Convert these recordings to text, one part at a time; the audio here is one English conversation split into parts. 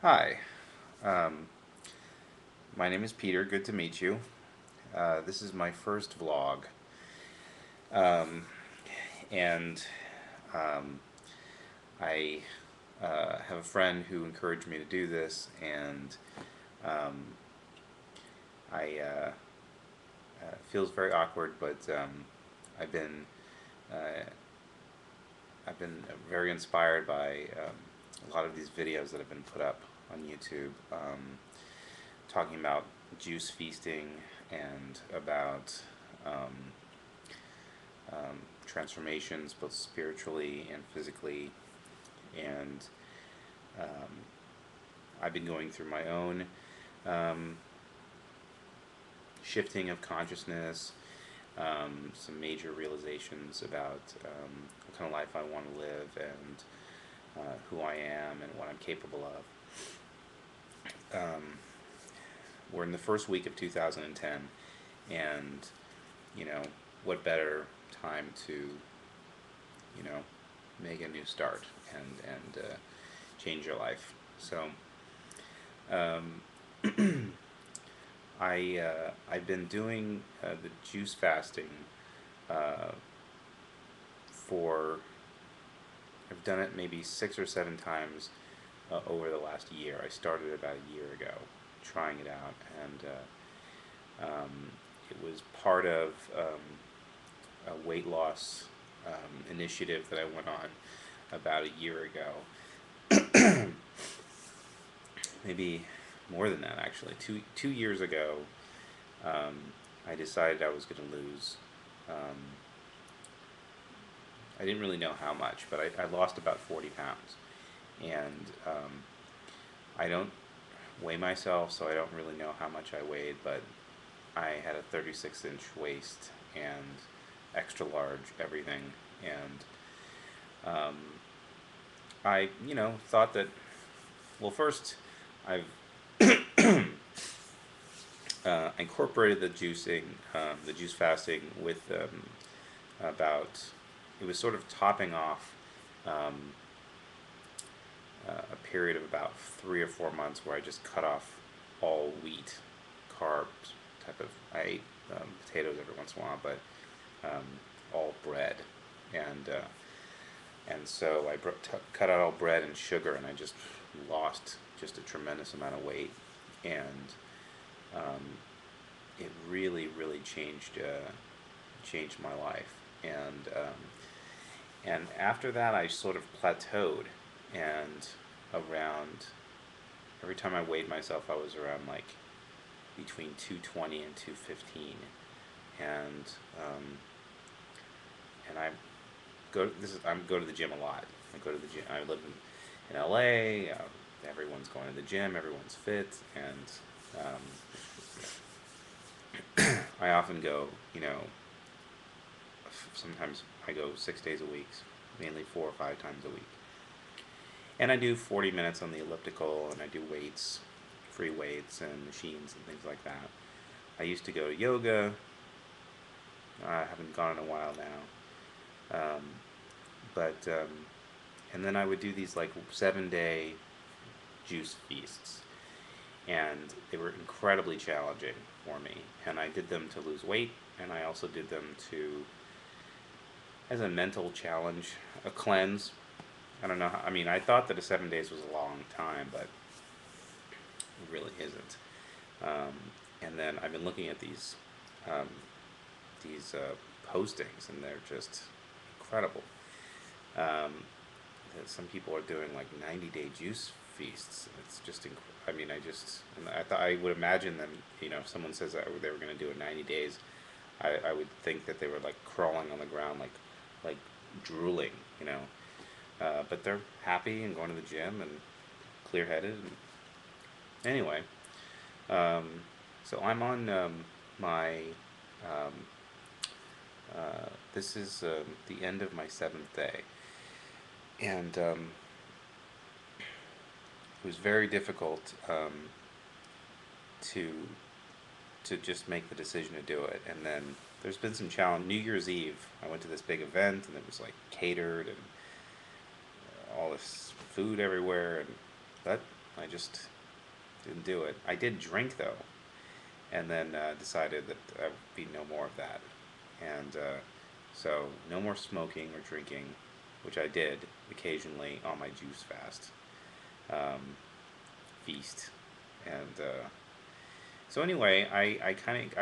Hi, um, my name is Peter. Good to meet you. This is my first vlog, um, and um, I have a friend who encouraged me to do this, and um, I feels very awkward, but I've been uh, I've been very inspired by a lot of these videos that have been put up on YouTube, talking about juice feasting and about um, transformations, both spiritually and physically. And um, I've been going through my own um, shifting of consciousness, some major realizations about what kind of life I want to live and who I am and what I'm capable of. We're in the first week of 2010, and you know, what better time to make a new start and change your life. So um, I've been doing the juice fasting uh, for I've done it maybe 6 or 7 times over the last year. I started about a year ago trying it out, and it was part of a weight loss initiative that I went on about a year ago. Maybe more than that actually. Two years ago, um, I decided I was going to lose. Um, I didn't really know how much, but I lost about 40 pounds, and I don't weigh myself, so I don't really know how much I weighed, but I had a 36-inch waist and extra large everything, and I thought that, well, first I've incorporated the juice fasting with about, it was sort of topping off um, a period of about 3 or 4 months where I just cut off all wheat, carbs, type of. I ate potatoes every once in a while, but um, all bread, and so I cut out all bread and sugar, and I just lost just a tremendous amount of weight, and um, it really changed my life, and after that I sort of plateaued, and around every time I weighed myself I was around like between 220 and 215, and um, and I go to the gym a lot. I go to the gym. I live in LA. Everyone's going to the gym. Everyone's fit, and I often go. Sometimes I go 6 days a week, mainly 4 or 5 times a week. And I do 40 minutes on the elliptical, and I do weights, free weights, and machines and things like that. I used to go to yoga. I haven't gone in a while now. But and then I would do these like 7-day juice feasts, and they were incredibly challenging for me. And I did them to lose weight, and I also did them to as a mental challenge, a cleanse. I don't know. I mean, I thought that 7 days was a long time, but it really isn't. Um, and then I've been looking at um, these postings, and they're just incredible. Um, some people are doing like 90-day juice feasts. It's just I mean, and I thought, I would imagine them. If someone says that they were going to do it 90 days, I would think that they were like crawling on the ground, like drooling. But they're happy and going to the gym and clear-headed. And anyway, um, so I'm on my. Um, this is the end of my seventh day, and it was very difficult to just make the decision to do it. And then there's been some challenge. New Year's Eve, I went to this big event, and it was like catered and all this food everywhere, and that I just didn't do it. I did drink though, and then decided that I would be no more of that. And so no more smoking or drinking, which I did occasionally on my juice fast um, feast. And so anyway, I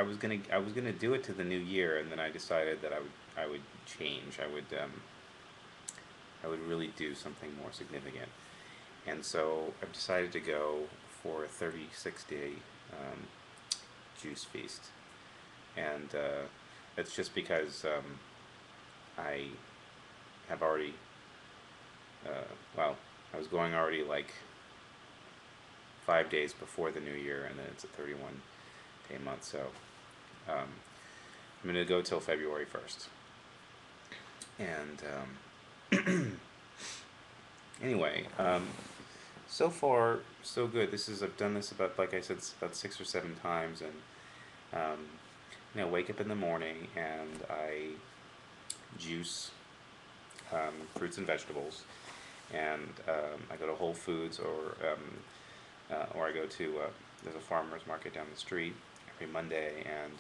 was gonna do it to the new year, and then I decided that I would change. I would really do something more significant. And so I've decided to go for a 36-day um, juice feast. And it's just because I have already, well, I was going already like 5 days before the new year, and then it's a 31-day month. So um, I'm going to go till February 1st. And anyway, so far so good. I've done this about, like I said, about 6 or 7 times, and um, wake up in the morning and I juice fruits and vegetables, and I go to Whole Foods, or I go to there's a farmer's market down the street every Monday, and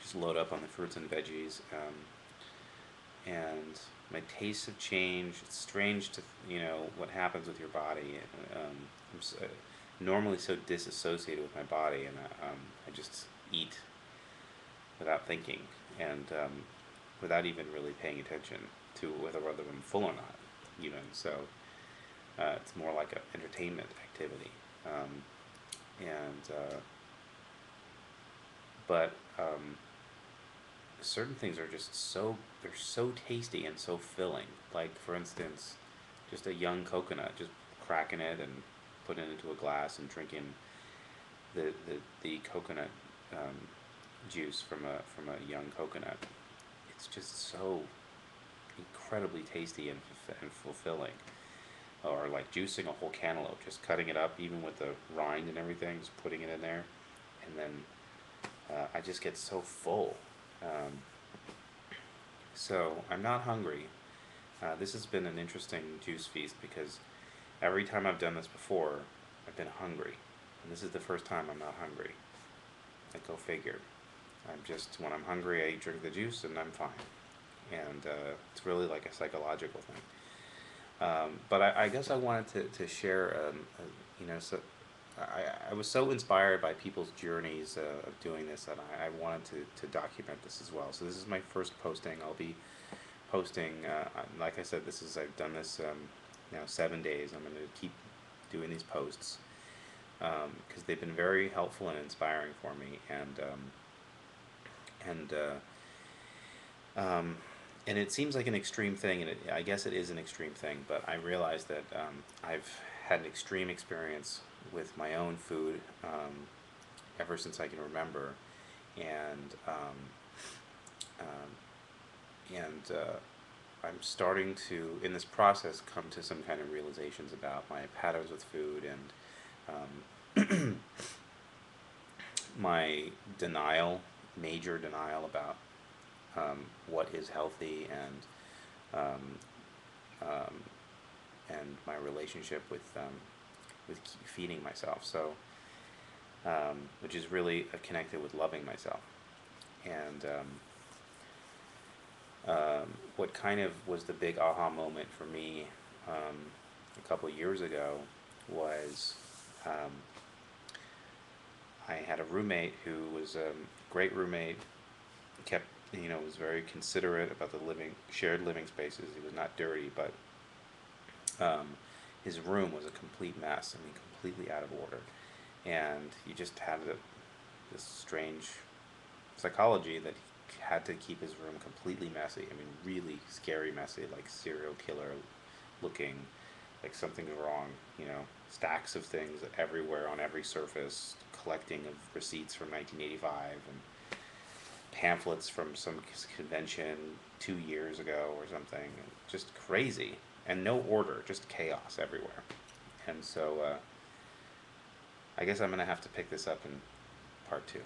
just load up on the fruits and veggies. And my tastes have changed. It's strange to what happens with your body. I'm normally so disassociated with my body, and I just eat without thinking, and without even really paying attention to whether I'm full or not. So it's more like an entertainment activity, and but certain things are just they're so tasty and so filling. Like, for instance, just a young coconut, just cracking it and putting it into a glass and drinking the coconut um, juice from a young coconut. It's just so incredibly tasty and fulfilling. Or like juicing a whole cantaloupe, just cutting it up, even with the rind and everything, just putting it in there, and then I just get so full. Um, so I'm not hungry. This has been an interesting juice feast because every time I've done this before, I've been hungry, and this is the first time I'm not hungry. Like, go figure. When I'm hungry, I drink the juice and I'm fine. And it's really like a psychological thing. But I guess I wanted to share, so I was so inspired by people's journeys of doing this that I wanted to document this as well. So this is my first posting. I'll be posting, like I said, I've done this now 7 days. I'm going to keep doing these posts because they've been very helpful and inspiring for me, and and it seems like an extreme thing, and I guess it is an extreme thing, but I realize that I've had an extreme experience with my own food ever since I can remember, and I'm starting to, in this process, come to some kind of realizations about my patterns with food, and my major denial about what is healthy, um, um, and my relationship with feeding myself. So, which is really connected with loving myself. And what kind of was the big aha moment for me a couple years ago was I had a roommate who was a great roommate, kept was very considerate about the shared living spaces. He was not dirty, but his room was a complete mess. I mean, completely out of order, and he just had this strange psychology that he had to keep his room completely messy. I mean, really scary messy, like serial killer looking, like something's wrong. Stacks of things everywhere on every surface, collecting of receipts from 1985 and pamphlets from some convention 2 years ago or something. Just crazy, and no order, just chaos everywhere. And so I guess I'm gonna have to pick this up in part 2.